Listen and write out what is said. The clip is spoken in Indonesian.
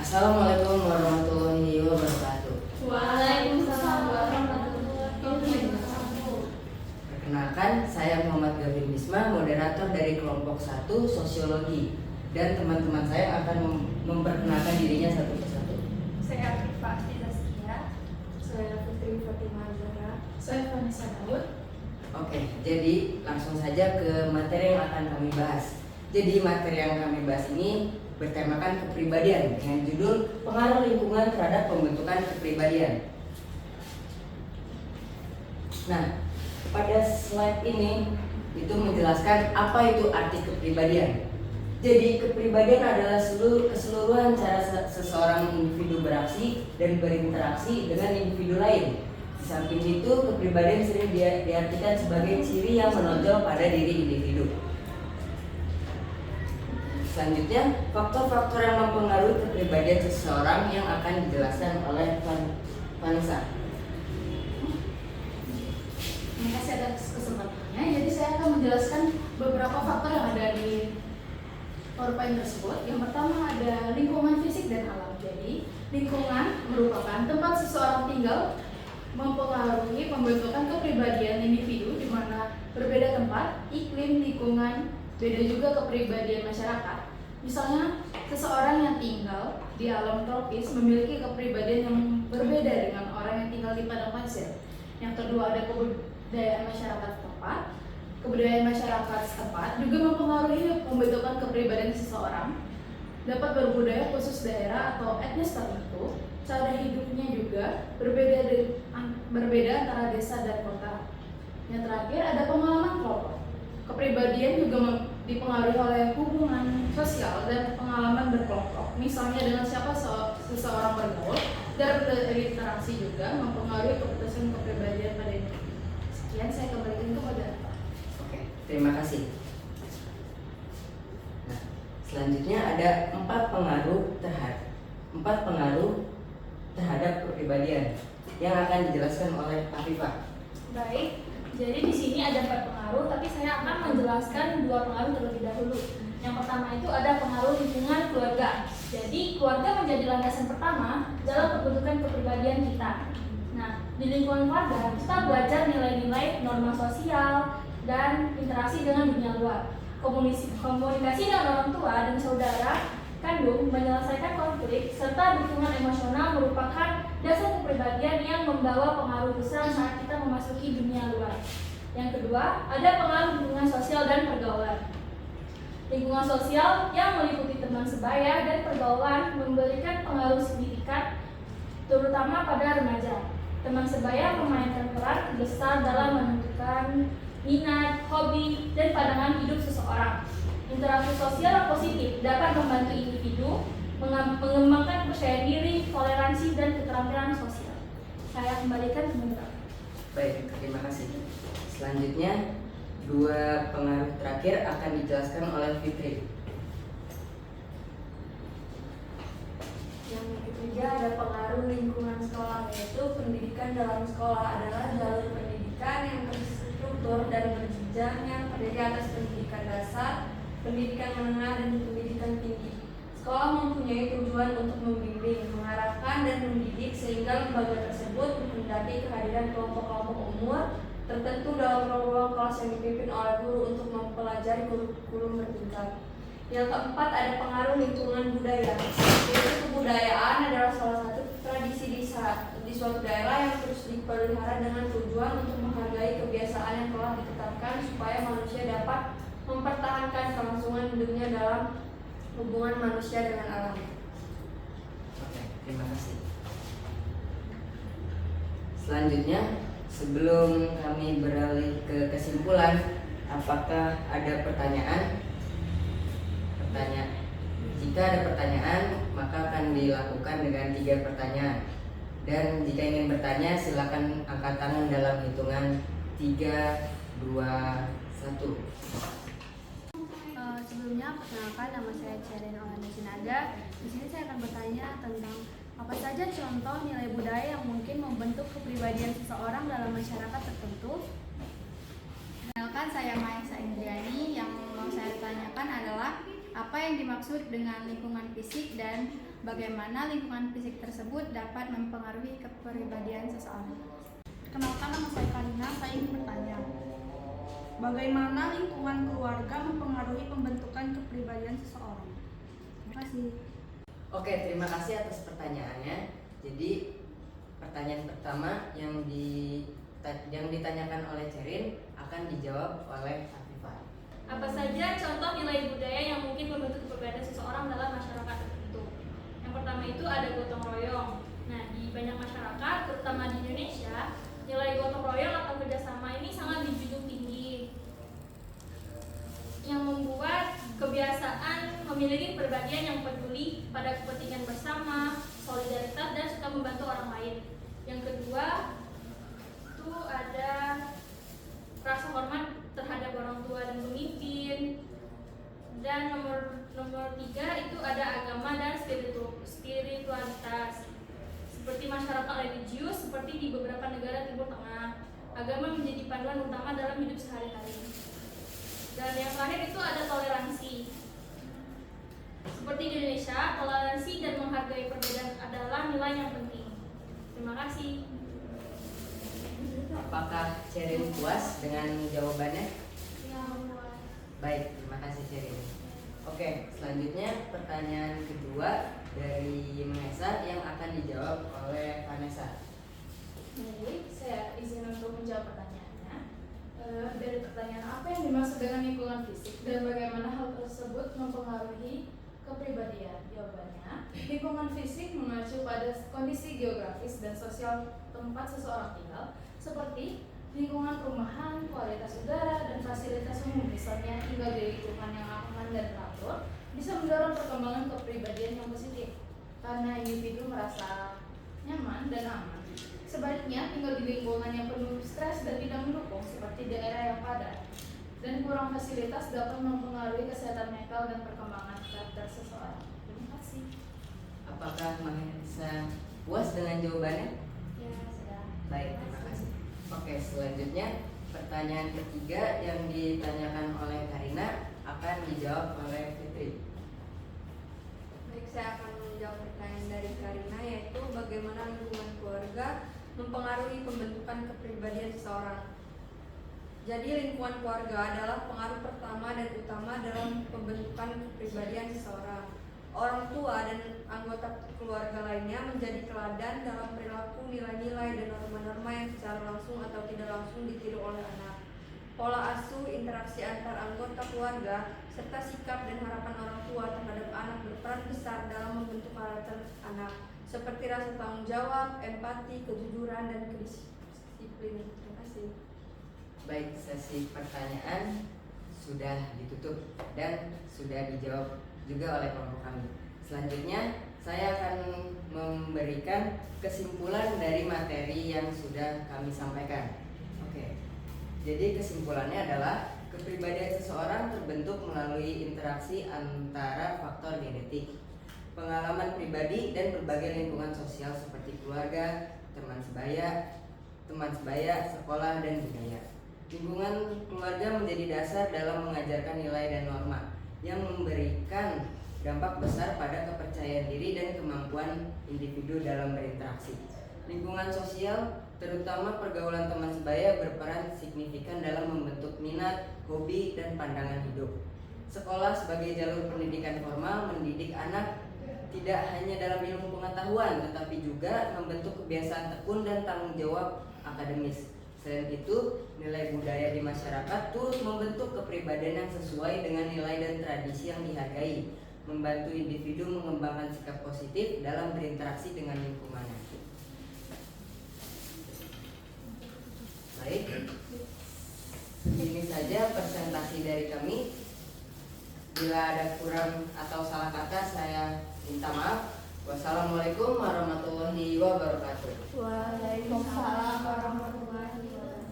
Assalamualaikum warahmatullahi wabarakatuh. Waalaikumsalam warahmatullahi wabarakatuh. Perkenalkan, saya Muhammad Gavin Bisma, moderator dari kelompok 1 Sosiologi. Dan teman-teman saya akan memperkenalkan dirinya satu persatu. Saya Arifah Astia. Saya Putri Fatimah Zahra. Saya Vanessa Daud. Oke, jadi langsung saja ke materi yang akan kami bahas. Jadi materi yang kami bahas ini bertemakan kepribadian dengan judul pengaruh lingkungan terhadap pembentukan kepribadian. Nah, pada slide ini itu menjelaskan apa itu arti kepribadian. Jadi kepribadian adalah keseluruhan cara seseorang individu beraksi dan berinteraksi dengan individu lain. Di samping itu, kepribadian sering diartikan sebagai ciri yang menonjol pada diri individu. Selanjutnya, faktor-faktor yang mempengaruhi kepribadian seseorang yang akan dijelaskan oleh Vanessa. Terima kasih atas kesempatannya. Jadi saya akan menjelaskan beberapa faktor yang ada di PowerPoint tersebut. Yang pertama ada lingkungan fisik dan alam. Jadi lingkungan merupakan tempat seseorang tinggal, mempengaruhi pembentukan kepribadian individu di mana berbeda tempat, iklim, lingkungan, beda juga kepribadian masyarakat. Misalnya, seseorang yang tinggal di alam tropis memiliki kepribadian yang berbeda dengan orang yang tinggal di padang pasir. Yang kedua ada kebudayaan masyarakat setempat. Kebudayaan masyarakat setempat juga mempengaruhi pembentukan kepribadian seseorang. Dapat berbudaya khusus daerah atau etnis tertentu. Cara hidupnya juga berbeda antara desa dan kota. Yang terakhir ada pengalaman kelompok. Kepribadian juga dipengaruhi oleh hubungan sosial dan pengalaman berkelompok. Misalnya dengan siapa seseorang bergaul dan berinteraksi juga mempengaruhi keputusan kepribadian pada individu. Sekian, saya kembalikan kepada Pak. Oke, terima kasih. Nah, selanjutnya ada 4 pengaruh terhadap kepribadian yang akan dijelaskan oleh Afifah. Baik, jadi di sini ada 4 pengaruh, tapi saya akan menjelaskan 2 pengaruh terlebih dahulu. Yang pertama itu ada pengaruh lingkungan keluarga. Jadi keluarga menjadi landasan pertama dalam pembentukan kepribadian kita. Nah, di lingkungan keluarga kita belajar nilai-nilai norma sosial dan interaksi dengan dunia luar. Komunikasi dengan orang tua dan saudara kandung, menyelesaikan konflik, serta dukungan emosional merupakan dasar kepribadian yang membawa pengaruh besar saat kita memasuki dunia luar. Yang kedua, ada pengaruh lingkungan sosial dan pergaulan. Lingkungan sosial yang meliputi teman sebaya dan pergaulan memberikan pengaruh signifikan, terutama pada remaja. Teman sebaya memainkan peran besar dalam menentukan minat, hobi, dan pandangan hidup seseorang. Interaksi sosial yang positif dapat membantu individu mengembangkan percaya diri, toleransi, dan keterampilan sosial. Saya kembalikan sebentar. Baik, terima kasih. Selanjutnya, 2 pengaruh terakhir akan dijelaskan oleh Fitri. Yang ketiga ada pengaruh lingkungan sekolah, yaitu pendidikan dalam sekolah adalah jalur pendidikan yang terstruktur dan berjenjang yang terdiri atas pendidikan dasar, pendidikan menengah, dan pendidikan tinggi. Sekolah mempunyai tujuan untuk membimbing, mengarahkan, dan mendidik sehingga lembaga tersebut menghendaki kehadiran kelompok-kelompok umur tertentu dalam ruang kelas yang dipimpin oleh guru untuk mempelajari kurikulum bertingkat. Yang keempat ada pengaruh lingkungan budaya, yaitu kebudayaan adalah salah satu tradisi di suatu daerah yang terus dipelihara dengan tujuan untuk menghargai kebiasaan yang telah ditetapkan supaya manusia dapat mempertahankan kelangsungan hidupnya dalam hubungan manusia dengan alam. Oke, terima kasih. Selanjutnya, sebelum kami beralih ke kesimpulan, apakah ada pertanyaan? Jika ada pertanyaan, maka akan dilakukan dengan 3 pertanyaan. Dan jika ingin bertanya, silakan angkat tangan dalam hitungan 3, 2, 1. Sebelumnya, perkenalkan, nama saya Ciaren Olanda Sinaga. Di sini saya akan bertanya tentang apa saja contoh nilai budaya yang mungkin membentuk kepribadian seseorang dalam masyarakat tertentu. Perkenalkan, saya Maesa Indriani. Yang mau saya tanyakan adalah Apa yang dimaksud dengan lingkungan fisik dan bagaimana lingkungan fisik tersebut dapat mempengaruhi kepribadian seseorang? Kenalkan, nama saya Karina. Saya ingin bertanya, bagaimana lingkungan keluarga mempengaruhi pembentukan kepribadian seseorang? Terima kasih. Oke, terima kasih atas pertanyaannya. Jadi pertanyaan pertama yang ditanyakan oleh Cerin akan dijawab oleh Afifah. Apa saja contoh nilai budaya yang mungkin membentuk kepribadian seseorang dalam masyarakat tertentu? Yang pertama itu ada gotong royong. Nah, di banyak masyarakat, terutama di Indonesia, nilai gotong royong atau kerjasama ini sangat dijunjung tinggi, yang membuat kebiasaan memiliki kepribadian yang peduli pada kepentingan bersama, solidaritas, dan suka membantu orang lain. Yang kedua itu ada rasa hormat terhadap orang tua dan pemimpin. Dan nomor tiga itu ada agama dan spiritualitas. Seperti masyarakat religius, seperti di beberapa negara Timur Tengah, agama menjadi panduan utama dalam hidup sehari-hari. Dan yang terakhir itu ada toleransi. Seperti di Indonesia, toleransi dan menghargai perbedaan adalah nilai yang penting. Terima kasih. Apakah Cerin puas dengan jawabannya? Ya, Baik, terima kasih Cerin. Oke, selanjutnya pertanyaan kedua dari Vanessa yang akan dijawab oleh Vanessa. Jadi, saya izin untuk menjawab pertanyaannya. Dari pertanyaan apa yang dimaksud dengan lingkungan fisik dan bagaimana hal tersebut mempengaruhi kepribadian? Jawabannya, lingkungan fisik mengacu pada kondisi geografis dan sosial tempat seseorang tinggal, seperti lingkungan perumahan, kualitas udara, dan fasilitas umum. Misalnya, tinggal di lingkungan yang aman dan teratur bisa mendorong perkembangan kepribadian yang positif karena individu merasa nyaman dan aman. Sebaliknya, tinggal di lingkungan yang penuh stres dan tidak mendukung, seperti daerah yang padat dan kurang fasilitas, dapat mempengaruhi kesehatan mental dan perkembangan karakter seseorang. Terima kasih. Apakah Vanessa puas dengan jawabannya? ya sudah. Baik, terima kasih. Oke, selanjutnya pertanyaan ketiga yang ditanyakan oleh Karina akan dijawab oleh Fitri. Baik, saya akan menjawab pertanyaan dari Karina, yaitu bagaimana lingkungan keluarga mempengaruhi pembentukan kepribadian seseorang. Jadi lingkungan keluarga adalah pengaruh pertama dan utama dalam pembentukan kepribadian seseorang. Orang tua dan anggota keluarga lainnya menjadi teladan dalam perilaku, nilai-nilai, dan norma-norma yang secara langsung atau tidak langsung ditiru oleh anak. Pola asuh, interaksi antar anggota keluarga, serta sikap dan harapan orang tua terhadap anak berperan besar dalam membentuk karakter anak, seperti rasa tanggung jawab, empati, kejujuran, dan kedisiplinan. Terima kasih. Baik, sesi pertanyaan sudah ditutup dan sudah dijawab juga oleh kelompok kami. Selanjutnya saya akan memberikan kesimpulan dari materi yang sudah kami sampaikan. Oke. Jadi kesimpulannya adalah kepribadian seseorang terbentuk melalui interaksi antara faktor genetik, pengalaman pribadi, dan berbagai lingkungan sosial seperti keluarga, teman sebaya, sekolah, dan budaya. Lingkungan keluarga menjadi dasar dalam mengajarkan nilai dan norma yang memberikan dampak besar pada kepercayaan diri dan kemampuan individu dalam berinteraksi. Lingkungan sosial, terutama pergaulan teman sebaya, berperan signifikan dalam membentuk minat, hobi, dan pandangan hidup. Sekolah sebagai jalur pendidikan formal mendidik anak tidak hanya dalam ilmu pengetahuan, tetapi juga membentuk kebiasaan tekun dan tanggung jawab akademis. Selain itu, nilai budaya di masyarakat turut membentuk kepribadian yang sesuai dengan nilai dan tradisi yang dihargai, membantu individu mengembangkan sikap positif dalam berinteraksi dengan lingkungannya. Baik, ini saja presentasi dari kami. Bila ada kurang atau salah kata, saya minta maaf. Wassalamualaikum warahmatullahi wabarakatuh. Waalaikumsalam warahmatullahi wabarakatuh.